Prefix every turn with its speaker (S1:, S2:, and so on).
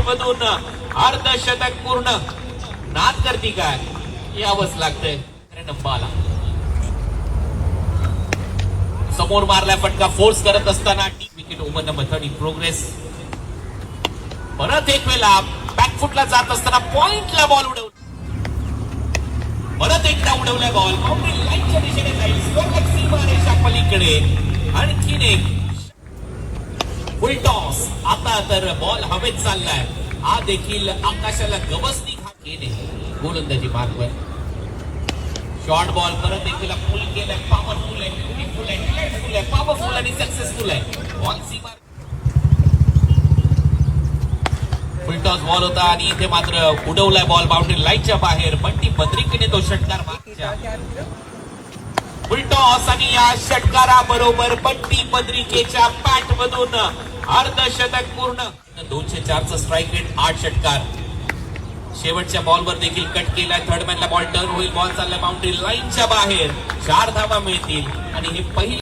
S1: मधून अर्धशतक पूर्ण. नाद करती काय यावंच लागतंय. नंबाला समोर मारलाय फटका फोर्स करत असताना wicket over number 3 in progress. परत एक वेळा बॅकफुटला जात असताना पॉइंटला बॉल उडवला. परत एकदा उडवलाय बॉल बाउंड्री लाईनच्या दिशेने जाईल. स्वतः सीमारेषा पलीकडे आणखीन एक फुल टॉस. आता तर बॉल हवेत चाललाय. हा देखील आकाशाला गवसणी केले. गोलंदाजी मार्गवर शॉर्ट बॉल परत एकदा पुल केलाय. पॉवरफुल आहे, ब्युटिफुल आहे, डिलाइटफुल आहे, पॉवरफुल आणि सक्सेसफुल आहे. बॉल सीमा फुल टॉस बॉल होता आणि इथे मात्र उडवलाय बॉल बाउंड्री लाईनच्या बाहेर. बंटी बद्रिकेने तो षटकार मागच्या फुल टॉस आणि या षटकाराबरोबर बंटी बद्रिकेच्या बॅट मधून अर्धशतक पूर्ण. 204 चा स्ट्राईक रेट, 8 षटकार. शेवटच्या बॉलवर देखील कट केलाय. थर्ड मॅनला बॉल टर्न होईल. बॉल चाललाय बाउंड्री लाईनच्या बाहेर. 4 धावा मिळतील आणि हे पहिली